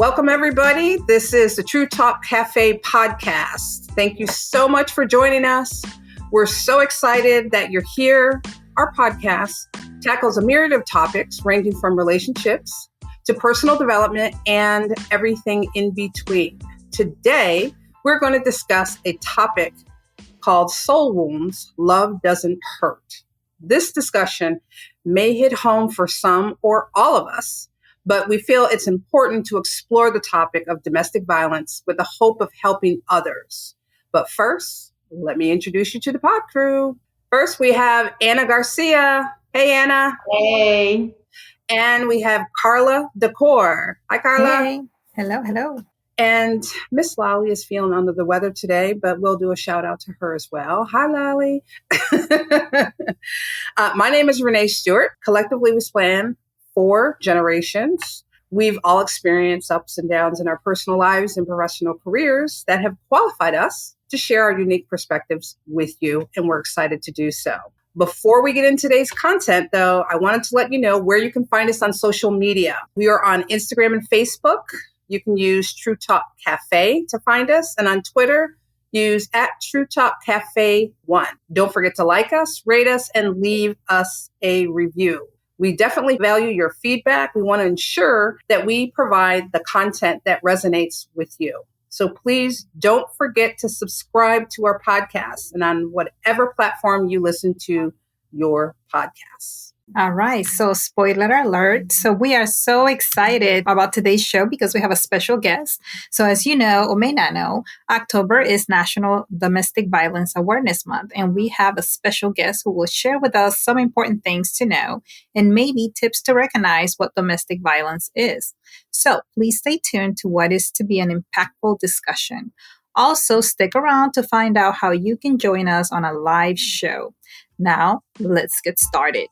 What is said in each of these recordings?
Welcome, everybody. This is the True Talk Cafe podcast. Thank you so much for joining us. We're so excited that you're here. Our podcast tackles a myriad of topics ranging from relationships to personal development and everything in between. Today, we're going to discuss a topic called Soul Wounds, Love Doesn't Hurt. This discussion may hit home for some or all of us, but we feel it's important to explore the topic of domestic violence with the hope of helping others. But first, let me introduce you to the pod crew. First, we have Anna Garcia. Hey, Anna. Hey. And we have Carla Decor. Hi, Carla. Hey. Hello. And Miss Lolly is feeling under the weather today, but we'll do a shout out to her as well. Hi, Lolly. My name is Renee Stewart. Collectively, we span 4 generations. We've all experienced ups and downs in our personal lives and professional careers that have qualified us to share our unique perspectives with you, and we're excited to do so. Before we get into today's content, though, I wanted to let you know where you can find us on social media. We are on Instagram and Facebook. You can use True Talk Cafe to find us, and on Twitter, use @TrueTalkCafe1. Don't forget to like us, rate us, and leave us a review. We definitely value your feedback. We want to ensure that we provide the content that resonates with you. So please don't forget to subscribe to our podcast and on whatever platform you listen to your podcasts. All right. So spoiler alert. So we are so excited about today's show because we have a special guest. So as you know, or may not know, October is National Domestic Violence Awareness Month. And we have a special guest who will share with us some important things to know and maybe tips to recognize what domestic violence is. So please stay tuned to what is to be an impactful discussion. Also, stick around to find out how you can join us on a live show. Now, let's get started.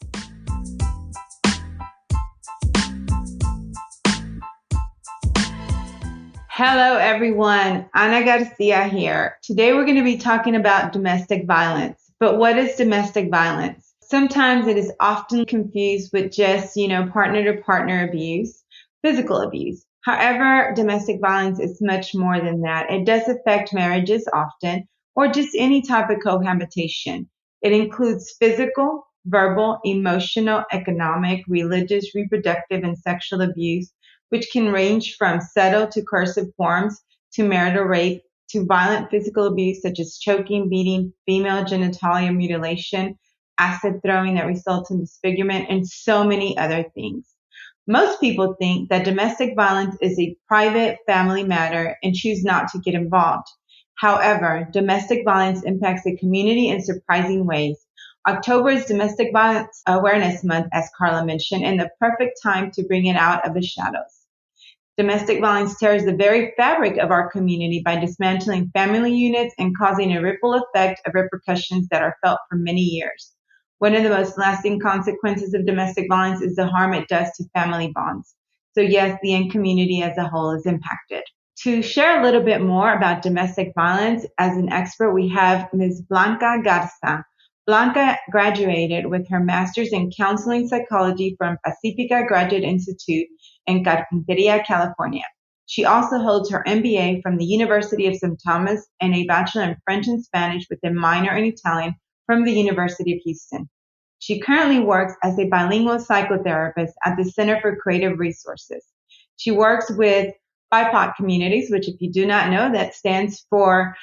Hello, everyone. Ana Garcia here. Today, we're going to be talking about domestic violence. But what is domestic violence? Sometimes it is often confused with just, partner-to-partner abuse, physical abuse. However, domestic violence is much more than that. It does affect marriages often, or just any type of cohabitation. It includes physical, verbal, emotional, economic, religious, reproductive, and sexual abuse, which can range from subtle to cursive forms, to marital rape, to violent physical abuse such as choking, beating, female genitalia mutilation, acid throwing that results in disfigurement, and so many other things. Most people think that domestic violence is a private family matter and choose not to get involved. However, domestic violence impacts the community in surprising ways. October is Domestic Violence Awareness Month, as Carla mentioned, and the perfect time to bring it out of the shadows. Domestic violence tears the very fabric of our community by dismantling family units and causing a ripple effect of repercussions that are felt for many years. One of the most lasting consequences of domestic violence is the harm it does to family bonds. So yes, the young community as a whole is impacted. To share a little bit more about domestic violence, as an expert, we have Ms. Blanca Garza. Blanca graduated with her master's in counseling psychology from Pacifica Graduate Institute in Carpinteria, California. She also holds her MBA from the University of St. Thomas and a bachelor in French and Spanish with a minor in Italian from the University of Houston. She currently works as a bilingual psychotherapist at the Center for Creative Resources. She works with BIPOC communities, which, if you do not know, that stands for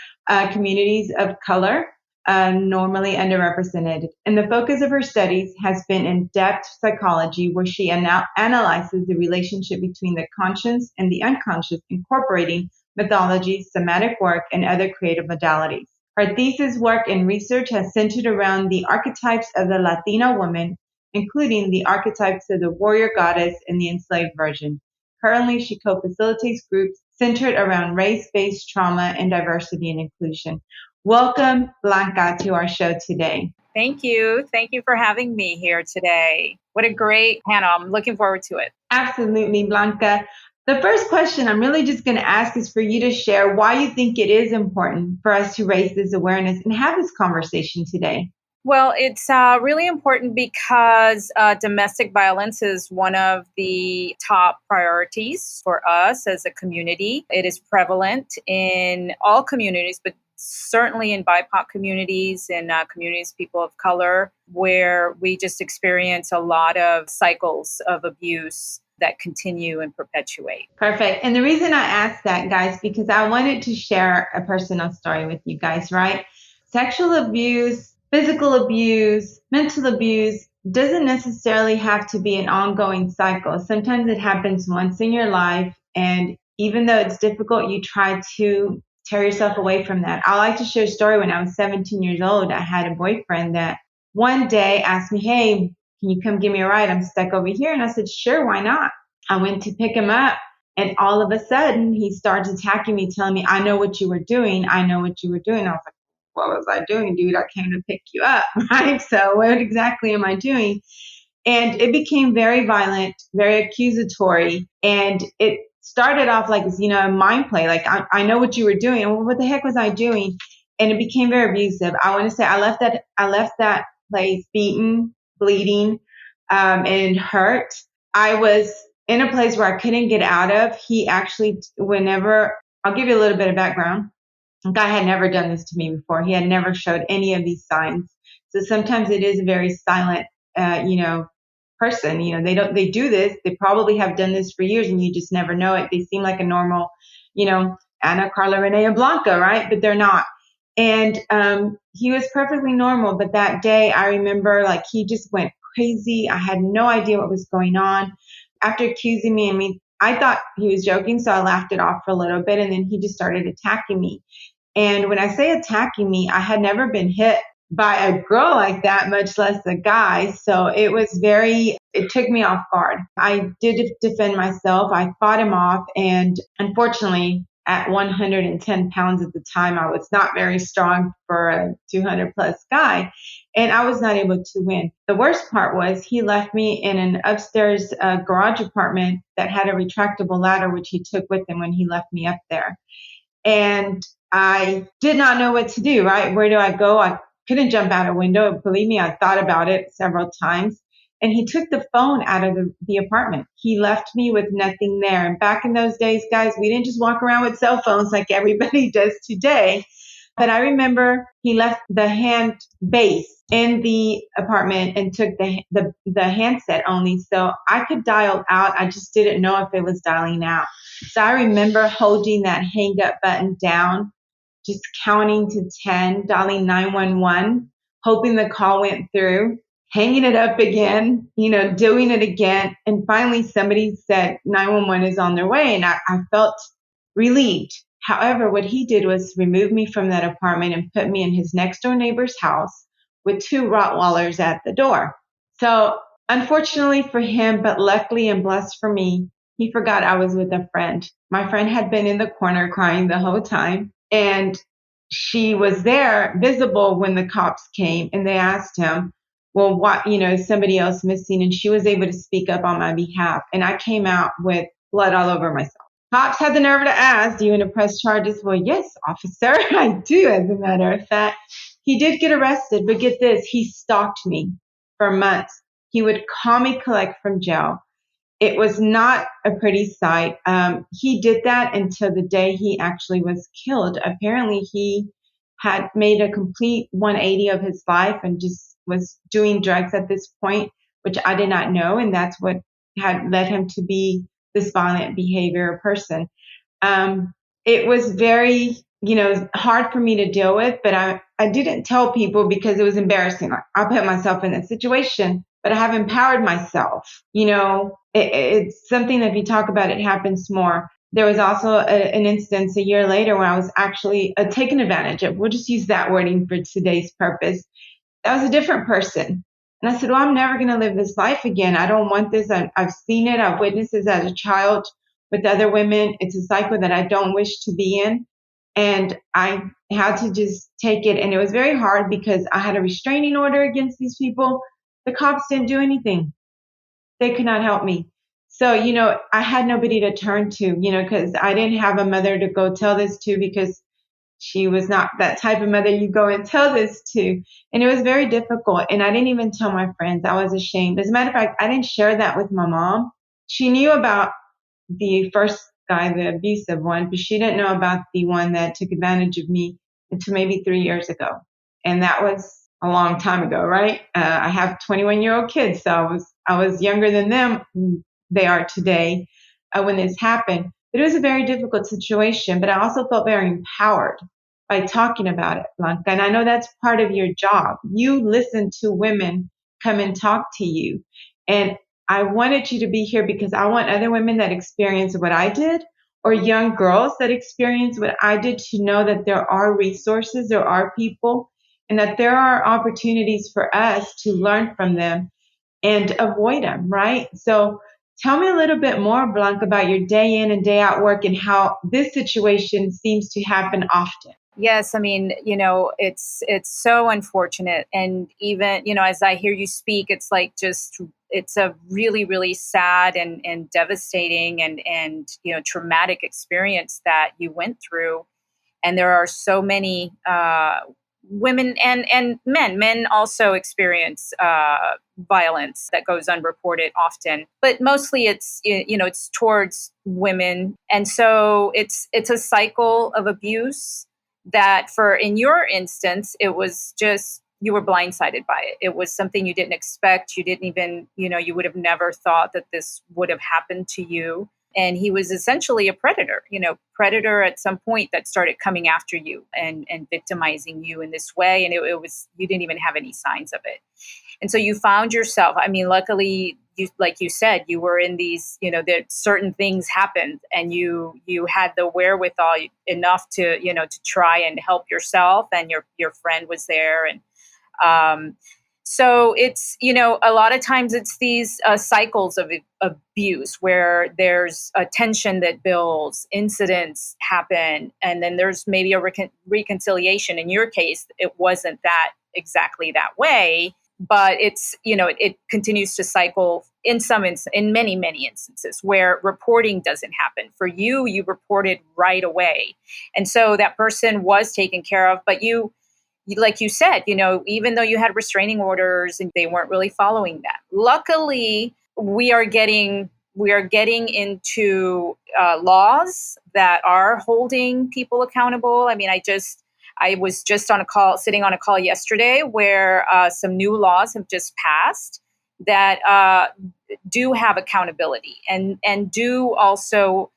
communities of color, normally underrepresented. And the focus of her studies has been in-depth psychology, where she analyzes the relationship between the conscious and the unconscious, incorporating mythology, somatic work, and other creative modalities. Her thesis work and research has centered around the archetypes of the Latina woman, including the archetypes of the warrior goddess and the enslaved virgin. Currently, she co-facilitates groups centered around race-based trauma and diversity and inclusion. Welcome, Blanca, to our show today. Thank you. Thank you for having me here today. What a great panel. I'm looking forward to it. Absolutely, Blanca. The first question I'm really just going to ask is for you to share why you think it is important for us to raise this awareness and have this conversation today. Well, it's really important because domestic violence is one of the top priorities for us as a community. It is prevalent in all communities, but certainly in BIPOC communities and communities, people of color, where we just experience a lot of cycles of abuse that continue and perpetuate. Perfect. And the reason I asked that, guys, because I wanted to share a personal story with you guys, right? Sexual abuse, physical abuse, mental abuse doesn't necessarily have to be an ongoing cycle. Sometimes it happens once in your life. And even though it's difficult, you try to tear yourself away from that. I like to share a story. When I was 17 years old, I had a boyfriend that one day asked me, hey, can you come give me a ride? I'm stuck over here. And I said, sure, why not? I went to pick him up, and all of a sudden he started attacking me, telling me, I know what you were doing. I know what you were doing. I was like, what was I doing, dude? I came to pick you up, right? So what exactly am I doing? And it became very violent, very accusatory. And it started off like, a mind play. Like, I know what you were doing. Well, what the heck was I doing? And it became very abusive. I want to say I left that place beaten, bleeding, and hurt. I was in a place where I couldn't get out of. He actually, I'll give you a little bit of background. The guy had never done this to me before. He had never showed any of these signs. So sometimes it is a very silent, person. They do this. They probably have done this for years and you just never know it. They seem like a normal, Anna, Carla, Renee, and Blanca, right? But they're not. And he was perfectly normal. But that day I remember he just went crazy. I had no idea what was going on. After accusing me, I thought he was joking, so I laughed it off for a little bit, and then he just started attacking me. And when I say attacking me, I had never been hit by a girl like that, much less a guy. So it took me off guard. I did defend myself. I fought him off. And unfortunately, at 110 pounds at the time, I was not very strong for a 200 plus guy. And I was not able to win. The worst part was he left me in an upstairs garage apartment that had a retractable ladder, which he took with him when he left me up there. And I did not know what to do, right? Where do I go? I couldn't jump out a window. Believe me, I thought about it several times. And he took the phone out of the apartment. He left me with nothing there. And back in those days, guys, we didn't just walk around with cell phones like everybody does today. But I remember he left the hand base in the apartment and took the handset only. So I could dial out. I just didn't know if it was dialing out. So I remember holding that hang up button down, just counting to 10, dialing 911, hoping the call went through, hanging it up again, doing it again. And finally somebody said 911 is on their way. And I felt relieved. However, what he did was remove me from that apartment and put me in his next door neighbor's house with 2 Rottweilers at the door. So unfortunately for him, but luckily and blessed for me, he forgot I was with a friend. My friend had been in the corner crying the whole time. And she was there visible when the cops came, and they asked him, well, what, is somebody else missing? And she was able to speak up on my behalf. And I came out with blood all over myself. Cops had the nerve to ask, do you want to press charges? Well, yes, officer, I do, as a matter of fact. He did get arrested, but get this, he stalked me for months. He would call me collect from jail. It was not a pretty sight. He did that until the day he actually was killed. Apparently, he had made a complete 180 of his life and just was doing drugs at this point, which I did not know. And that's what had led him to be this violent behavior person. It was very, hard for me to deal with, but I didn't tell people because it was embarrassing. I put myself in that situation, but I have empowered myself. It's something that if you talk about, it happens more. There was also an instance a year later where I was actually taken advantage of. We'll just use that wording for today's purpose. That was a different person. And I said, well, I'm never going to live this life again. I don't want this. I've seen it. I've witnessed this as a child with other women. It's a cycle that I don't wish to be in. And I had to just take it. And it was very hard because I had a restraining order against these people. The cops didn't do anything. They could not help me. So, I had nobody to turn to, because I didn't have a mother to go tell this to, because she was not that type of mother you go and tell this to. And it was very difficult. And I didn't even tell my friends. I was ashamed. As a matter of fact, I didn't share that with my mom. She knew about the first guy, the abusive one, but she didn't know about the one that took advantage of me until maybe 3 years ago. And that was a long time ago, right? I have 21-year-old kids, so I was younger than them. They are today when this happened. But it was a very difficult situation, but I also felt very empowered by talking about it, Blanca. And I know that's part of your job. You listen to women come and talk to you. And I wanted you to be here because I want other women that experience what I did, or young girls that experience what I did, to know that there are resources, there are people, and that there are opportunities for us to learn from them and avoid them, right? So tell me a little bit more, Blanca, about your day in and day out work and how this situation seems to happen often. Yes, I mean, it's so unfortunate, and even as I hear you speak, it's like just it's a really really sad and devastating and traumatic experience that you went through, and there are so many women and men also experience violence that goes unreported often, but mostly it's towards women, and so it's a cycle of abuse that, for in your instance, it was just you were blindsided by it. It was something you didn't expect. You didn't even, you would have never thought that this would have happened to you. And he was essentially a predator at some point that started coming after you and victimizing you in this way. And it was, you didn't even have any signs of it. And so you found yourself, I mean, luckily, like you said, you were in these, that certain things happened, and you had the wherewithal enough to try and help yourself, and your friend was there. And so it's, a lot of times it's these cycles of abuse where there's a tension that builds, incidents happen, and then there's maybe a reconciliation. In your case, it wasn't that exactly that way, but it's, it continues to cycle in in many instances where reporting doesn't happen. For you, you reported right away. And so that person was taken care of, but like you said, even though you had restraining orders and they weren't really following that. Luckily, we are getting into laws that are holding people accountable. I mean, I was just sitting on a call yesterday where some new laws have just passed that do have accountability and do also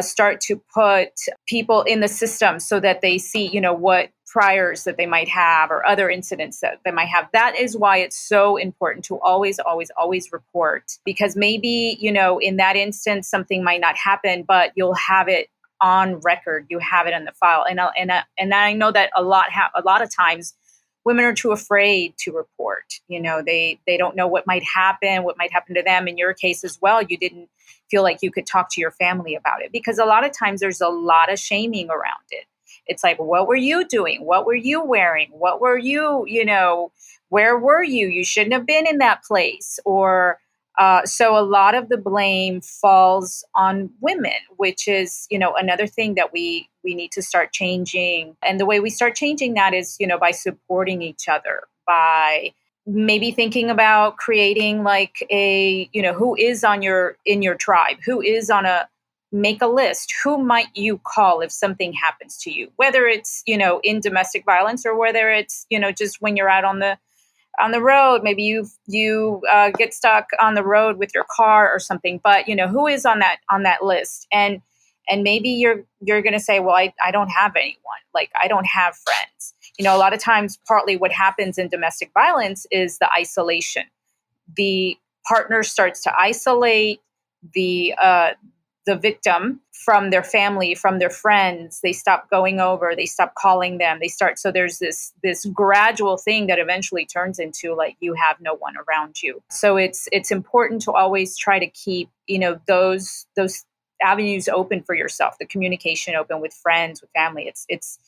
start to put people in the system so that they see, what priors that they might have or other incidents that they might have. That is why it's so important to always report, because maybe, in that instance, something might not happen, but you'll have it on record. You have it in the file. And I know that a lot of times women are too afraid to report. They don't know what might happen to them. In your case as well, you didn't feel like you could talk to your family about it, because a lot of times there's a lot of shaming around it. It's like, what were you doing? What were you wearing? What were you, where were you? You shouldn't have been in that place. Or so a lot of the blame falls on women, which is, another thing that we need to start changing. And the way we start changing that is, by supporting each other, by maybe thinking about creating like a, who is in your tribe, who is make a list. Who might you call if something happens to you, whether it's, in domestic violence, or whether it's, just when you're out on the road, maybe you get stuck on the road with your car or something, but who is on that list? And maybe you're going to say, well, I don't have anyone, like I don't have friends. A lot of times, partly what happens in domestic violence is the isolation. The partner starts to isolate the victim from their family, from their friends. They stop going over, they stop calling them, so there's this gradual thing that eventually turns into like you have no one around you. So it's important to always try to keep, those avenues open for yourself, the communication open with friends, with family. It's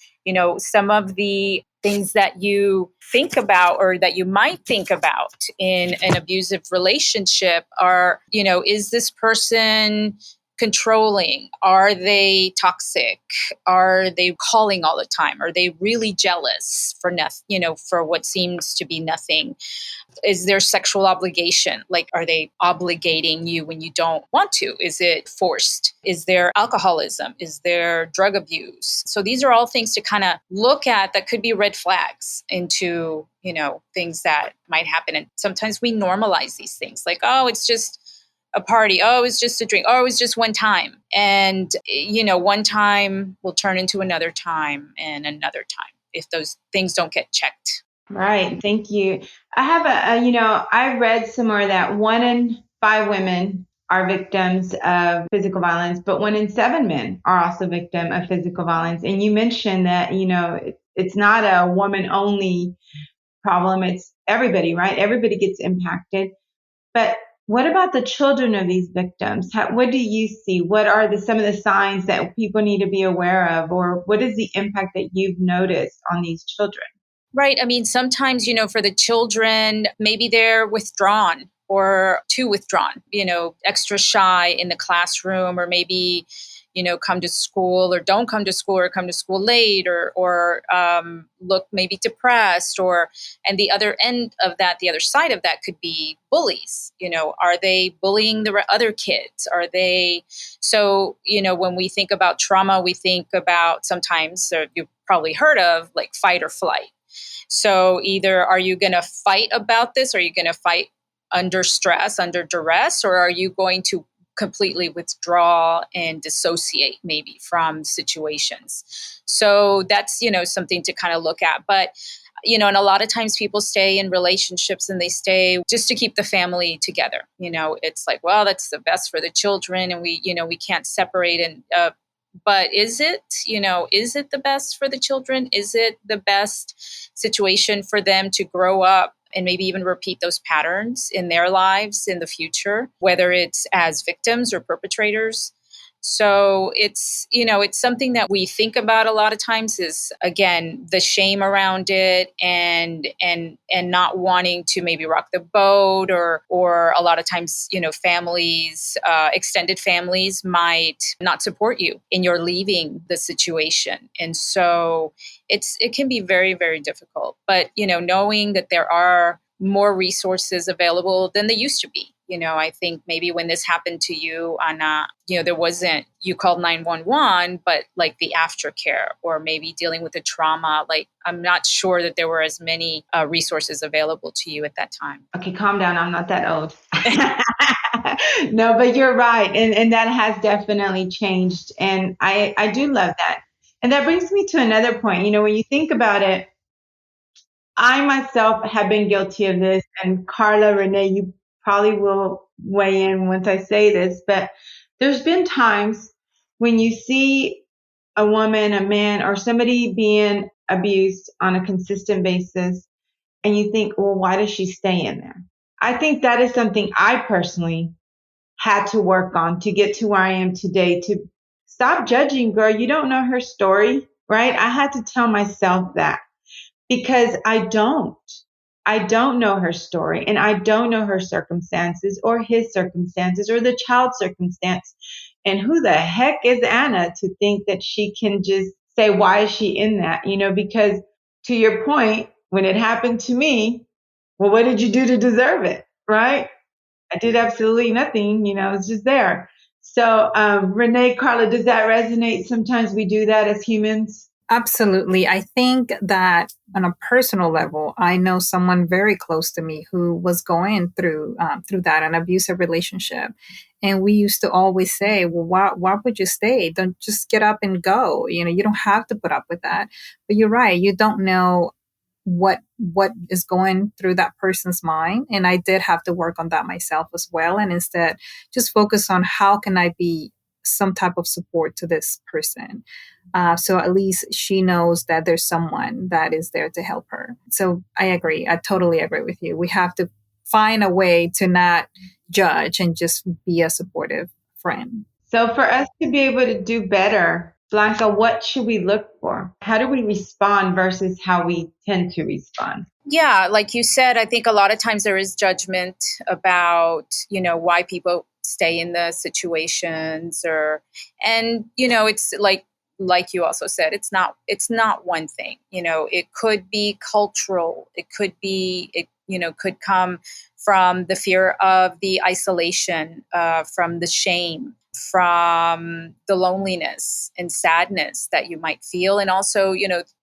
some of the things that you think about or that you might think about in an abusive relationship are, is this person controlling? Are they toxic? Are they calling all the time? Are they really jealous for nothing, for what seems to be nothing? Is there sexual obligation? Like, are they obligating you when you don't want to? Is it forced? Is there alcoholism? Is there drug abuse? So these are all things to kind of look at that could be red flags into, things that might happen. And sometimes we normalize these things like, oh, it's just a party. Oh, it's just a drink. Oh, it was just one time. And, one time will turn into another time and another time if those things don't get checked. Right. Thank you. I have I read somewhere that 1 in 5 women are victims of physical violence, but 1 in 7 men are also victim of physical violence. And you mentioned that, it's not a woman only problem. It's everybody, right? Everybody gets impacted. But what about the children of these victims? What do you see? What are some of the signs that people need to be aware of? Or what is the impact that you've noticed on these children? Right. I mean, sometimes, for the children, maybe they're withdrawn or too withdrawn, extra shy in the classroom, or maybe, come to school or don't come to school, or come to school late, or look maybe depressed, and the other end of that, the other side of that could be bullies. Are they bullying the other kids? Are they, so, when we think about trauma, we think about sometimes, you've probably heard of like fight or flight. So either are you going to fight about this? Are you going to fight under stress, under duress, or are you going to completely withdraw and dissociate maybe from situations? So that's, something to kind of look at. But, and a lot of times people stay in relationships and they stay just to keep the family together. It's like, well, that's the best for the children, and we can't separate. And, but is it the best for the children? Is it the best situation for them to grow up and maybe even repeat those patterns in their lives in the future, whether it's as victims or perpetrators? So it's something that we think about a lot of times, is again, the shame around it, and not wanting to maybe rock the boat, or a lot of times, families, extended families might not support you in your leaving the situation. And so it can be very, very difficult. But, knowing that there are more resources available than they used to be. I think maybe when this happened to you, Ana, there wasn't, you called 911, but like the aftercare, or maybe dealing with the trauma, like I'm not sure that there were as many resources available to you at that time. Okay, calm down. I'm not that old. No, but you're right. And that has definitely changed. And I do love that. And that brings me to another point. When you think about it, I myself have been guilty of this, and Carla, Renee, you probably will weigh in once I say this, but there's been times when you see a woman, a man, or somebody being abused on a consistent basis, and you think, well, why does she stay in there? I think that is something I personally had to work on to get to where I am today, to stop judging, girl. You don't know her story, right? I had to tell myself that. Because I don't know her story, and I don't know her circumstances, or his circumstances, or the child's circumstance. And who the heck is Ana to think that she can just say, why is she in that? Because to your point, when it happened to me, well, what did you do to deserve it? Right? I did absolutely nothing. It's just there. So, Renee, Carla, does that resonate? Sometimes we do that as humans. Absolutely. I think that on a personal level, I know someone very close to me who was going through that, an abusive relationship. And we used to always say, well, why would you stay? Don't just get up and go. You don't have to put up with that. But you're right. You don't know what is going through that person's mind. And I did have to work on that myself as well. And instead just focus on how can I be some type of support to this person. So at least she knows that there's someone that is there to help her. So I agree. I totally agree with you. We have to find a way to not judge and just be a supportive friend. So for us to be able to do better, Blanca, what should we look for? How do we respond versus how we tend to respond? Yeah, like you said, I think a lot of times there is judgment about, why people stay in the situations, and it's like you also said, it's not one thing. It could be cultural, it could come from the fear of the isolation, from the shame, from the loneliness and sadness that you might feel. And also,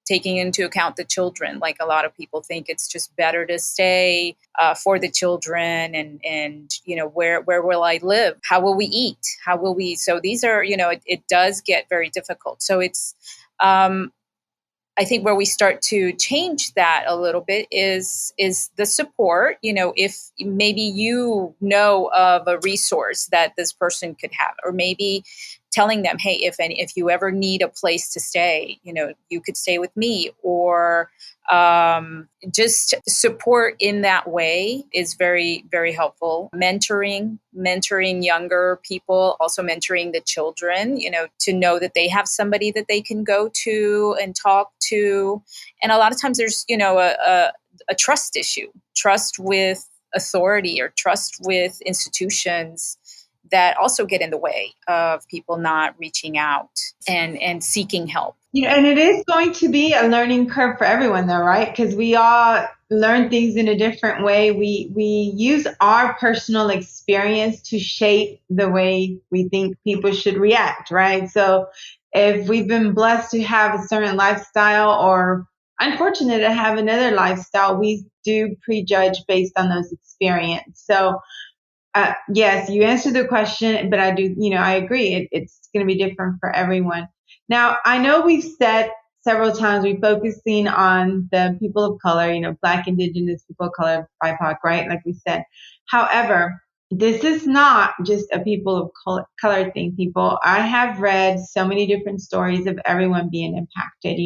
taking into account the children. Like, a lot of people think it's just better to stay for the children, and where will I live? How will we eat? How will we? So these are, it does get very difficult. So it's, I think where we start to change that a little bit is the support. If maybe of a resource that this person could have, or maybe telling them, hey, if you ever need a place to stay, you could stay with me, or just support in that way is very, very helpful. Mentoring younger people, also mentoring the children, to know that they have somebody that they can go to and talk to. And a lot of times there's, a trust issue, trust with authority or trust with institutions, that also get in the way of people not reaching out and seeking help. And it is going to be a learning curve for everyone, though, right? Because we all learn things in a different way. We use our personal experience to shape the way we think people should react, right? So if we've been blessed to have a certain lifestyle, or unfortunate to have another lifestyle, we do prejudge based on those experiences. So yes, you answered the question, but I do, I agree. It's going to be different for everyone. Now, I know we've said several times we're focusing on the people of color, Black, Indigenous people of color, BIPOC, right? Like we said. However, this is not just a people of color thing, people. I have read so many different stories of everyone being impacted.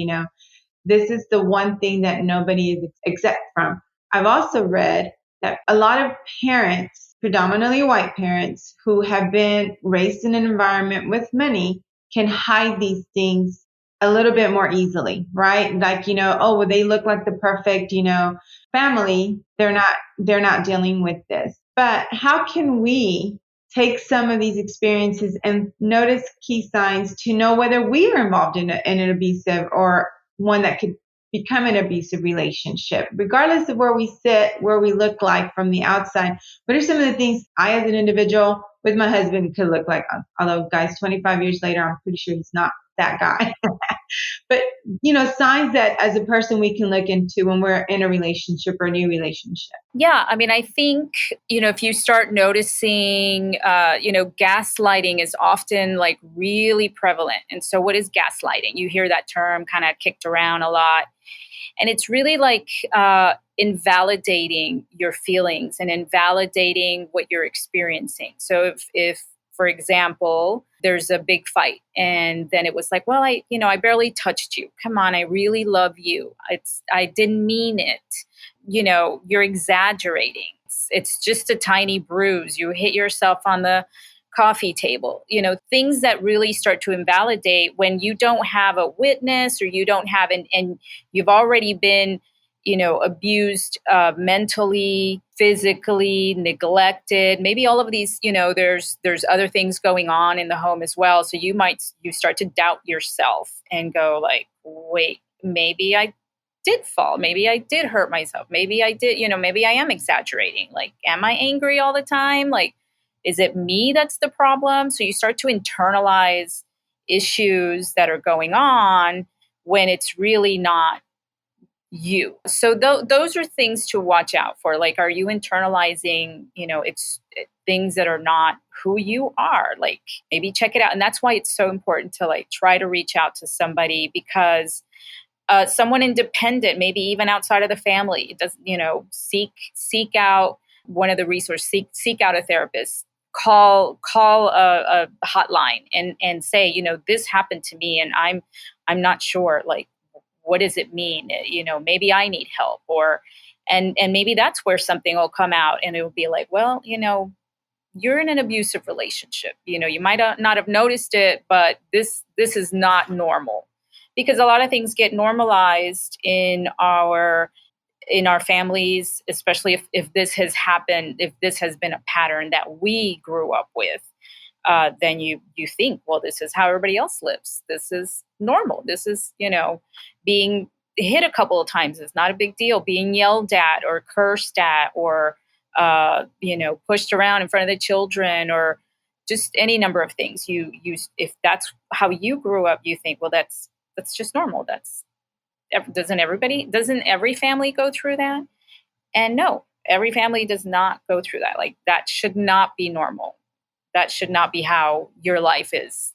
This is the one thing that nobody is exempt from. I've also read that a lot of parents, predominantly white parents, who have been raised in an environment with money, can hide these things a little bit more easily, right? Like, oh, well, they look like the perfect, family. They're not dealing with this. But how can we take some of these experiences and notice key signs to know whether we are involved in an abusive or one that could become an abusive relationship, regardless of where we sit, where we look like from the outside? What are some of the things I, as an individual with my husband, could look like? Although, guys, 25 years later, I'm pretty sure he's not that guy. But, signs that as a person we can look into when we're in a relationship or a new relationship. Yeah, I mean, I think, if you start noticing, gaslighting is often like really prevalent. And so what is gaslighting? You hear that term kind of kicked around a lot. And it's really like invalidating your feelings and invalidating what you're experiencing. So if for example, there's a big fight and then it was like, well, I barely touched you. Come on, I really love you. I didn't mean it. You're exaggerating. It's just a tiny bruise. You hit yourself on the coffee table, things that really start to invalidate when you don't have a witness, or you don't have and you've already been, abused mentally, physically, neglected. Maybe all of these, there's other things going on in the home as well. So you start to doubt yourself and go like, wait, maybe I did fall. Maybe I did hurt myself. Maybe I did, maybe I am exaggerating. Like, am I angry all the time? Like, is it me that's the problem? So you start to internalize issues that are going on when it's really not you. So those are things to watch out for. Like, are you internalizing, things that are not who you are? Like, maybe check it out. And that's why it's so important to like try to reach out to somebody, because someone independent, maybe even outside of the family, it does, seek out one of the resources, seek out a therapist, call a hotline and say, this happened to me and I'm not sure, like, what does it mean? Maybe I need help, and maybe that's where something will come out and it will be like, well, you're in an abusive relationship. You might not have noticed it, but this is not normal. Because a lot of things get normalized in our in our families, especially if this has happened, if this has been a pattern that we grew up with, then you think, well, this is how everybody else lives. This is normal. This is, being hit a couple of times is not a big deal. Being yelled at or cursed at or, pushed around in front of the children or just any number of things. If that's how you grew up, you think, well, that's just normal. Doesn't every family go through that? And no, every family does not go through that. Like, that should not be normal. That should not be how your life is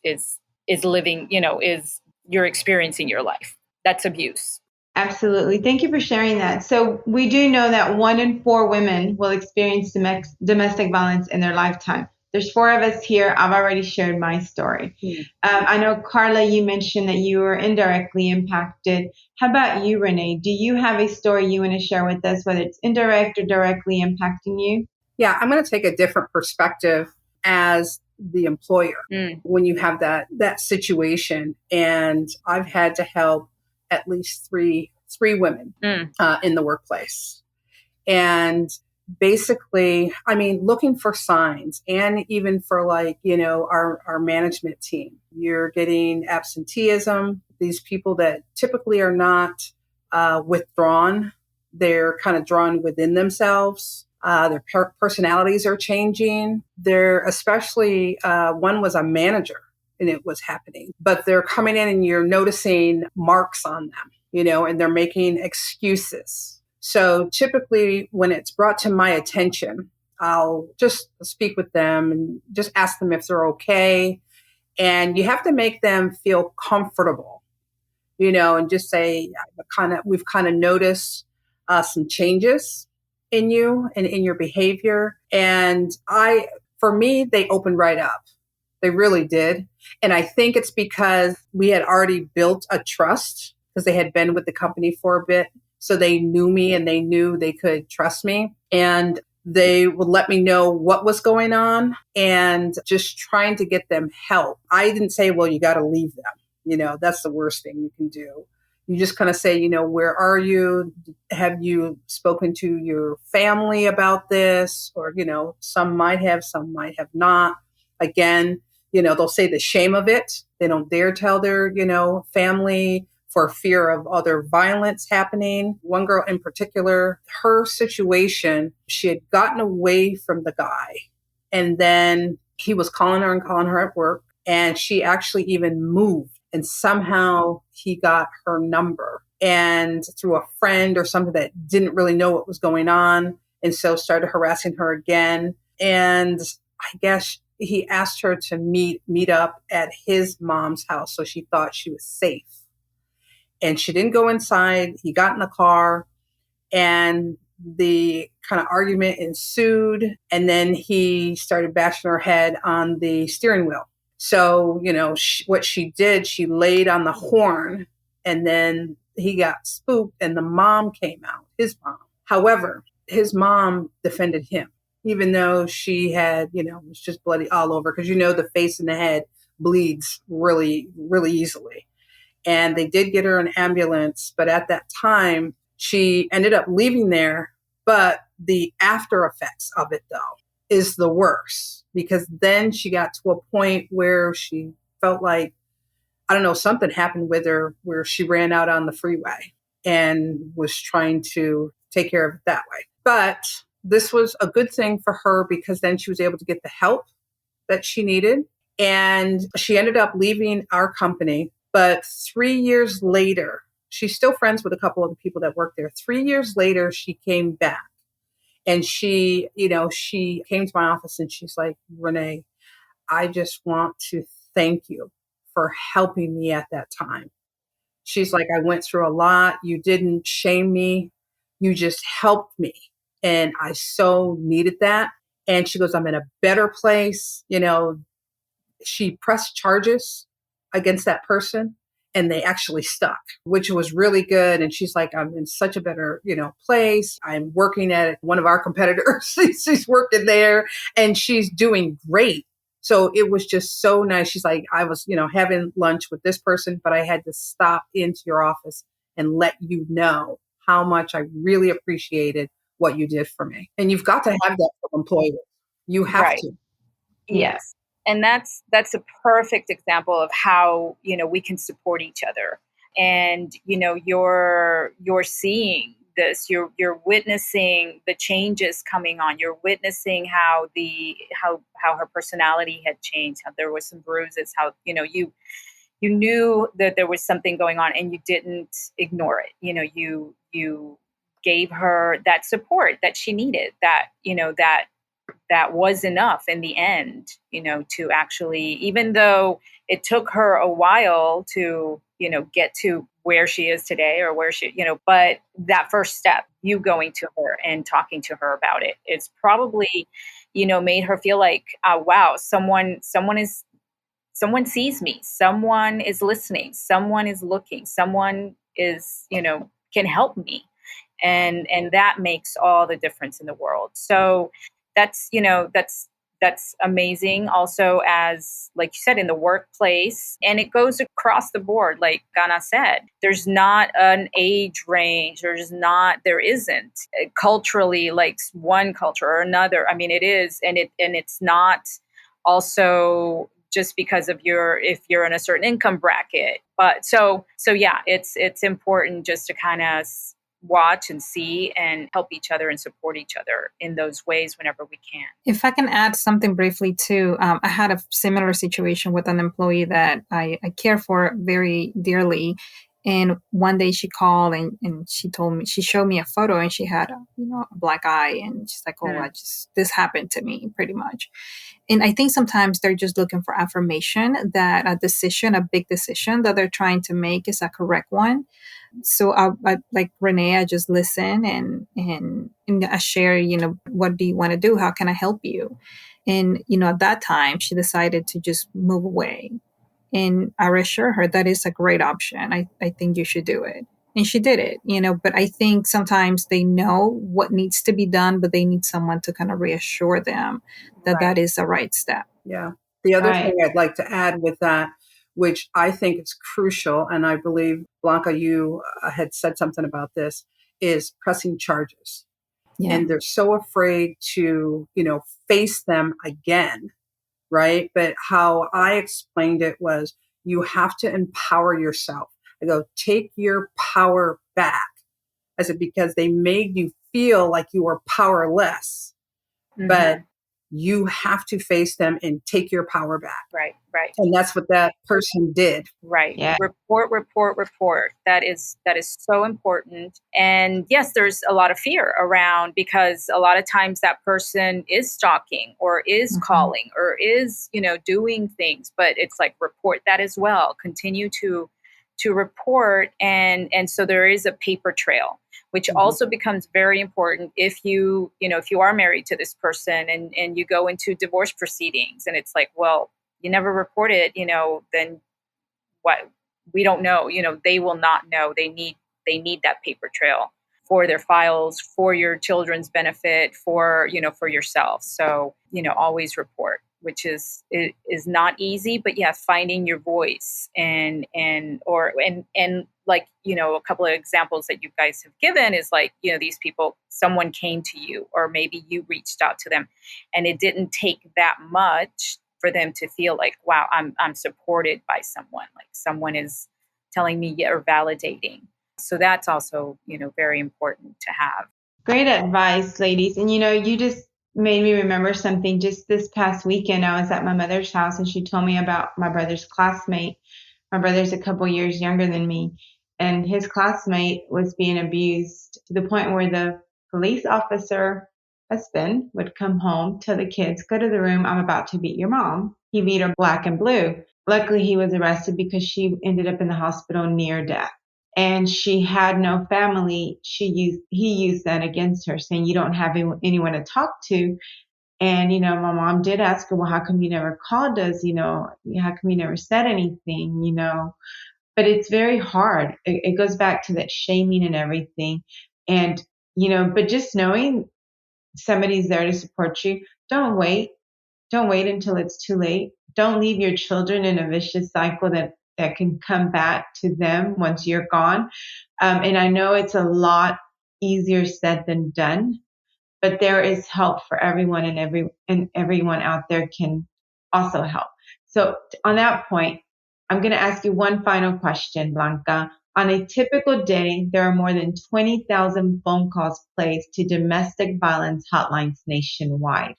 living, is you're experiencing your life. That's abuse. Absolutely. Thank you for sharing that. So we do know that 1 in 4 women will experience domestic violence in their lifetime. There's 4 of us here. I've already shared my story. I know, Carla, you mentioned that you were indirectly impacted. How about you, Renee? Do you have a story you want to share with us, whether it's indirect or directly impacting you? Yeah, I'm going to take a different perspective as the employer when you have that situation. And I've had to help at least three women in the workplace. And basically, looking for signs, and even for our management team, you're getting absenteeism. These people that typically are not withdrawn, they're kind of drawn within themselves. Their personalities are changing. They're especially, one was a manager and it was happening, but they're coming in and you're noticing marks on them, and they're making excuses. So typically when it's brought to my attention, I'll just speak with them and just ask them if they're okay. And you have to make them feel comfortable, and just say, we've kind of noticed some changes in you and in your behavior. And for me, they opened right up. They really did. And I think it's because we had already built a trust because they had been with the company for a bit. So they knew me and they knew they could trust me. And they would let me know what was going on and just trying to get them help. I didn't say, well, you got to leave them. That's the worst thing you can do. You just kind of say, where are you? Have you spoken to your family about this? Or, some might have, some might have not. Again, they'll say the shame of it. They don't dare tell their, family for fear of other violence happening. One girl in particular, her situation, she had gotten away from the guy. And then he was calling her at work. And she actually even moved. And somehow he got her number, and through a friend or something that didn't really know what was going on. And so started harassing her again. And I guess he asked her to meet up at his mom's house. So she thought she was safe. And she didn't go inside. He got in the car and the kind of argument ensued. And then he started bashing her head on the steering wheel. So, what she did, she laid on the horn, and then he got spooked and the mom came out, his mom. However, his mom defended him, even though she had, was just bloody all over, because, the face and the head bleeds really, really easily. And they did get her an ambulance, but at that time, she ended up leaving there. But the after effects of it, though, is the worst, because then she got to a point where she felt like, I don't know, something happened with her where she ran out on the freeway and was trying to take care of it that way. But this was a good thing for her, because then she was able to get the help that she needed. And she ended up leaving our company. But 3 years later, she's still friends with a couple of the people that work there. 3 years later, she came back. And she came to my office and she's like, Renee, I just want to thank you for helping me at that time. She's like, I went through a lot. You didn't shame me. You just helped me. And I so needed that. And she goes, I'm in a better place. She pressed charges against that person. And they actually stuck, which was really good. And she's like, I'm in such a better, place. I'm working at one of our competitors. She's working there and she's doing great. So it was just so nice. She's like, I was, having lunch with this person, but I had to stop into your office and let you know how much I really appreciated what you did for me. And you've got to have that for employers. You have Right. to. Yes. And that's a perfect example of how, we can support each other. And, you're seeing this, you're witnessing the changes coming on. You're witnessing how how her personality had changed, how there was some bruises, how, you knew that there was something going on and you didn't ignore it. You gave her that support that she needed, that was enough in the end, to actually, even though it took her a while to, get to where she is today, or where she, but that first step, you going to her and talking to her about it, it's probably, made her feel like, wow, someone sees me, someone is listening, someone is looking, someone is, can help me. And that makes all the difference in the world. So that's amazing. Also, as like you said, in the workplace, and it goes across the board, like Gana said, there's not an age range. There isn't culturally, like one culture or another. I mean, it is, and it's not also just because of if you're in a certain income bracket. But so yeah, it's important just to kind of watch and see and help each other and support each other in those ways whenever we can. If I can add something briefly too, I had a similar situation with an employee that I care for very dearly. And one day she called and she showed me a photo, and she had a black eye, and she's like, oh, this happened to me pretty much. And I think sometimes they're just looking for affirmation that a big decision that they're trying to make is a correct one. So I like Renee, I just listen and I share, what do you want to do? How can I help you? And, at that time she decided to just move away. And I reassure her that is a great option. I think you should do it. And she did it, but I think sometimes they know what needs to be done, but they need someone to kind of reassure them that Right. that is the right step. Yeah. The other thing I'd like to add with that, which I think is crucial, and I believe, Blanca, you had said something about this, is pressing charges. Yeah. And they're so afraid to, face them again, right? But how I explained it was, you have to empower yourself. I go, take your power back. I said, because they made you feel like you were powerless, but you have to face them and take your power back. Right. And that's what that person did. Right. Yeah. Report. That is so important. And yes, there's a lot of fear around, because a lot of times that person is stalking or is calling or is, doing things, but it's like, report that as well. Continue to report. And so there is a paper trail, which also becomes very important if you are married to this person and you go into divorce proceedings, and it's like, well, you never report it, then what? We don't know, they will not know. They need that paper trail for their files, for your children's benefit, for yourself. So, always report, which is not easy, but yeah, finding your voice and like, a couple of examples that you guys have given is like, these people, someone came to you, or maybe you reached out to them, and it didn't take that much for them to feel like, wow, I'm supported by someone, like someone is telling me or validating. So that's also, very important to have. Great advice, ladies. And you just made me remember something. Just this past weekend, I was at my mother's house, and she told me about my brother's classmate. My brother's a couple years younger than me, and his classmate was being abused to the point where the police officer husband would come home, tell the kids, go to the room, I'm about to beat your mom. He beat her black and blue. Luckily, he was arrested because she ended up in the hospital near death. And she had no family. He used that against her, saying, you don't have anyone to talk to. And, my mom did ask her, well, how come you never called us? How come you never said anything? But it's very hard. It goes back to that shaming and everything. And, but just knowing somebody's there to support you. Don't wait. Don't wait until it's too late. Don't leave your children in a vicious cycle that that can come back to them once you're gone. And I know it's a lot easier said than done, but there is help for everyone, and everyone out there can also help. So on that point, I'm going to ask you one final question, Blanca. On a typical day, there are more than 20,000 phone calls placed to domestic violence hotlines nationwide.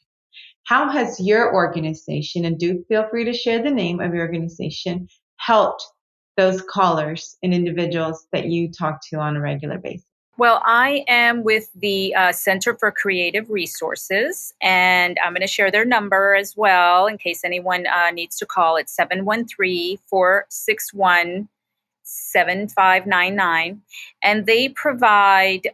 How has your organization, and do feel free to share the name of your organization, helped those callers and individuals that you talk to on a regular basis? Well, I am with the Center for Creative Resources, and I'm going to share their number as well in case anyone needs to call. It's 713-461-7599, and they provide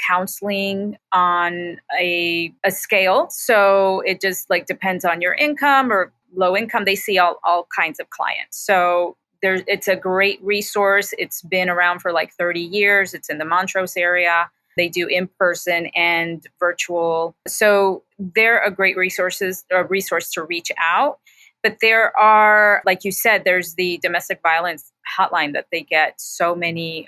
counseling on a scale. So it just like depends on your income or low income. They see all kinds of clients. So it's a great resource. It's been around for like 30 years. It's in the Montrose area. They do in-person and virtual. So they're a great resource to reach out. But there are, like you said, there's the domestic violence hotline that they get so many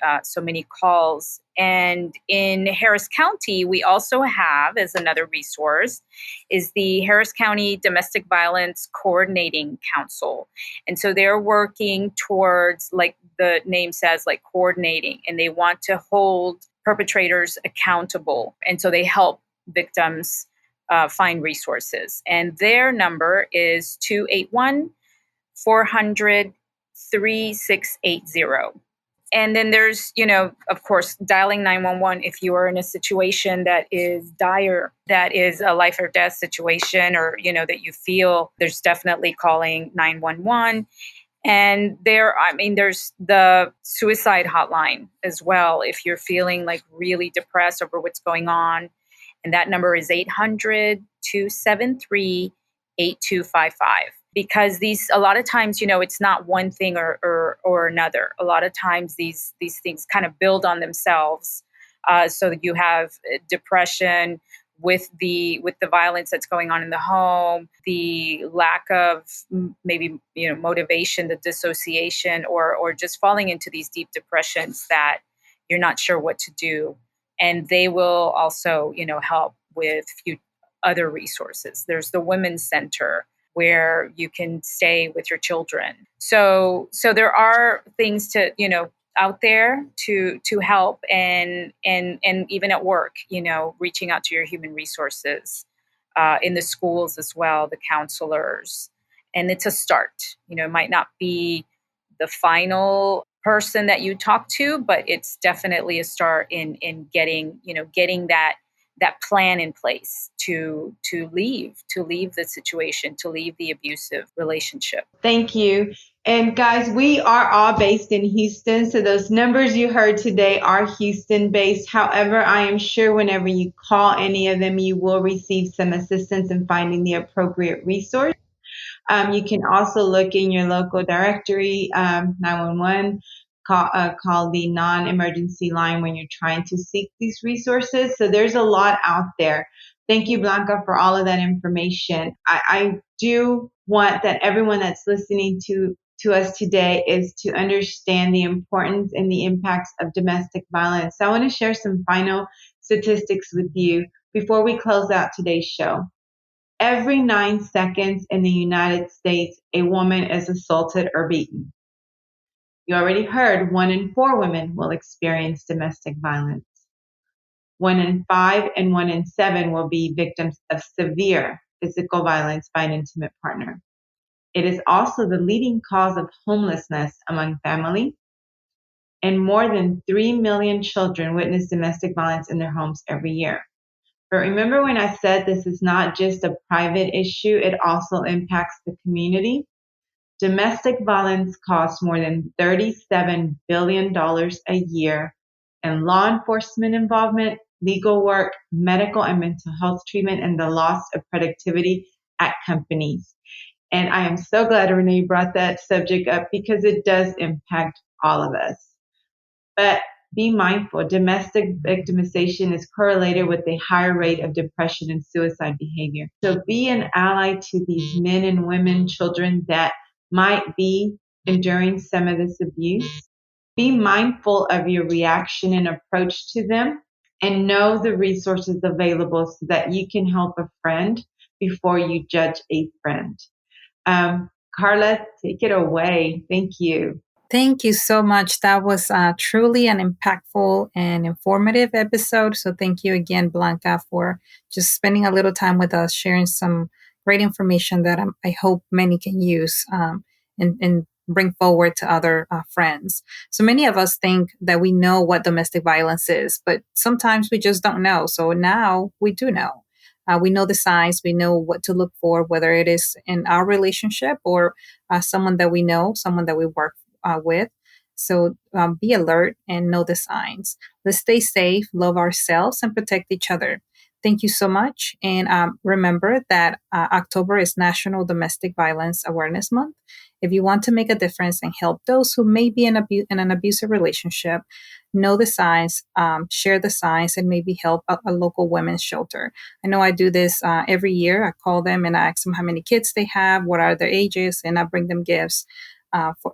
calls. And in Harris County, we also have, as another resource, is the Harris County Domestic Violence Coordinating Council. And so they're working towards, like the name says, like coordinating, and they want to hold perpetrators accountable. And so they help victims find resources. And their number is 281-400-3680. And then there's, of course, dialing 911 if you are in a situation that is dire, that is a life or death situation, or, that you feel, there's definitely calling 911. And there's the suicide hotline as well if you're feeling like really depressed over what's going on. And that number is 800-273-8255. Because a lot of times, it's not one thing or another. A lot of times these things kind of build on themselves. So that you have depression with the violence that's going on in the home, the lack of maybe, motivation, the dissociation, or just falling into these deep depressions that you're not sure what to do. And they will also, help with few other resources. There's the Women's Center where you can stay with your children. So there are things to, out there to help, and even at work, reaching out to your human resources, in the schools as well, the counselors. And it's a start. It might not be the final person that you talk to, but it's definitely a start in getting that plan in place to leave the situation, to leave the abusive relationship. Thank you. And guys, we are all based in Houston, so those numbers you heard today are Houston based. However, I am sure whenever you call any of them, you will receive some assistance in finding the appropriate resource. You can also look in your local directory, 911, call the non-emergency line when you're trying to seek these resources. So there's a lot out there. Thank you, Blanca, for all of that information. I do want that everyone that's listening to us today is to understand the importance and the impacts of domestic violence. So I want to share some final statistics with you before we close out today's show. Every 9 seconds in the United States, a woman is assaulted or beaten. You already heard 1 in 4 women will experience domestic violence. 1 in 5 and 1 in 7 will be victims of severe physical violence by an intimate partner. It is also the leading cause of homelessness among family, and more than 3 million children witness domestic violence in their homes every year. But remember when I said this is not just a private issue, it also impacts the community? Domestic violence costs more than $37 billion a year in law enforcement involvement, legal work, medical and mental health treatment, and the loss of productivity at companies. And I am so glad, Renee, brought that subject up because it does impact all of us. But be mindful, domestic victimization is correlated with a higher rate of depression and suicide behavior. So be an ally to these men and women, children that might be enduring some of this abuse. Be mindful of your reaction and approach to them, and know the resources available so that you can help a friend before you judge a friend. Carla, take it away. Thank you. Thank you so much. That was truly an impactful and informative episode. So thank you again, Blanca, for just spending a little time with us, sharing some great information that I hope many can use and bring forward to other friends. So many of us think that we know what domestic violence is, but sometimes we just don't know. So now we do know. We know the signs, we know what to look for, whether it is in our relationship or someone that we know, someone that we work with. So be alert and know the signs. Let's stay safe, love ourselves, and protect each other. Thank you so much. And remember that October is National Domestic Violence Awareness Month. If you want to make a difference and help those who may be in an abusive relationship, know the signs, share the signs, and maybe help a local women's shelter. I know I do this every year. I call them and I ask them how many kids they have, what are their ages, and I bring them gifts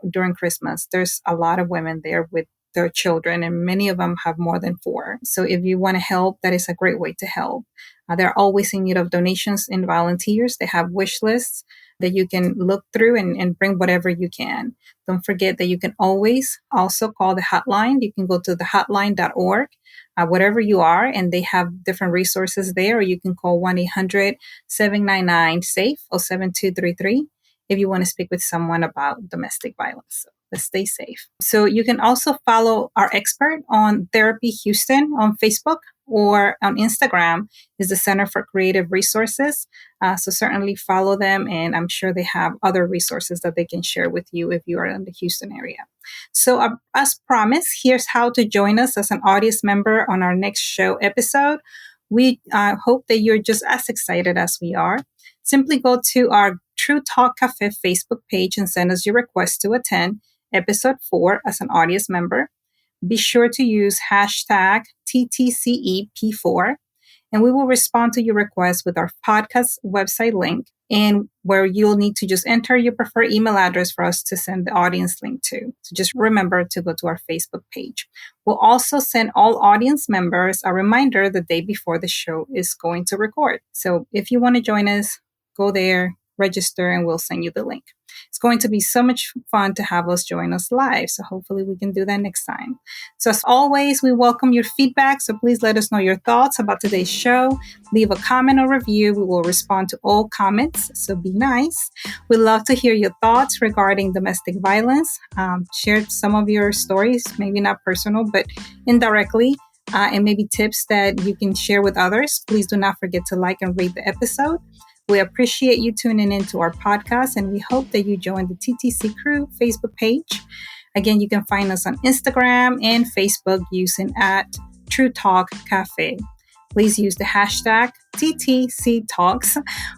during Christmas. There's a lot of women there with their children, and many of them have more than 4. So if you want to help, that is a great way to help. They're always in need of donations and volunteers. They have wish lists that you can look through and bring whatever you can. Don't forget that you can always also call the hotline. You can go to the hotline.org, whatever you are, and they have different resources there. Or you can call 1-800-799-SAFE or 7233 if you want to speak with someone about domestic violence. So let's stay safe. So you can also follow our expert on Therapy Houston on Facebook, or on Instagram is the Center for Creative Resources. So certainly follow them, and I'm sure they have other resources that they can share with you if you are in the Houston area. So as promised, here's how to join us as an audience member on our next show episode. We hope that you're just as excited as we are. Simply go to our True Talk Cafe Facebook page and send us your request to attend episode 4 as an audience member. Be sure to use hashtag TTCEP4, and we will respond to your request with our podcast website link, and where you'll need to just enter your preferred email address for us to send the audience link to. So just remember to go to our Facebook page. We'll also send all audience members a reminder the day before the show is going to record. So if you want to join us, go there, register, and we'll send you the link. It's going to be so much fun to have us join us live. So hopefully we can do that next time. So as always, we welcome your feedback. So please let us know your thoughts about today's show. Leave a comment or review. We will respond to all comments. So be nice. We love to hear your thoughts regarding domestic violence. Share some of your stories, maybe not personal, but indirectly. And maybe tips that you can share with others. Please do not forget to like and rate the episode. We appreciate you tuning into our podcast, and we hope that you join the TTC Crew Facebook page. Again, you can find us on Instagram and Facebook using @True Talk Cafe. Please use the hashtag TTC Talks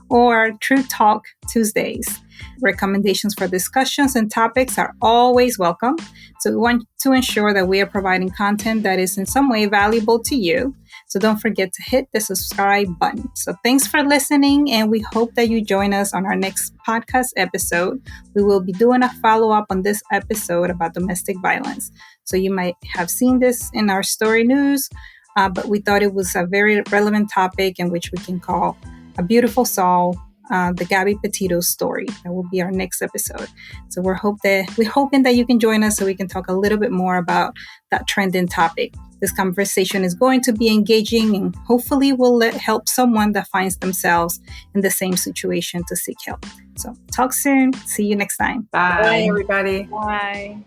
or True Talk Tuesdays. Recommendations for discussions and topics are always welcome. So we want to ensure that we are providing content that is in some way valuable to you. So don't forget to hit the subscribe button. So thanks for listening, and we hope that you join us on our next podcast episode. We will be doing a follow-up on this episode about domestic violence. So you might have seen this in our story news, but we thought it was a very relevant topic in which we can call A Beautiful Soul, the Gabby Petito story. That will be our next episode. So we're hoping that you can join us so we can talk a little bit more about that trending topic. This conversation is going to be engaging, and hopefully will help someone that finds themselves in the same situation to seek help. So talk soon. See you next time. Bye. Bye, everybody. Bye.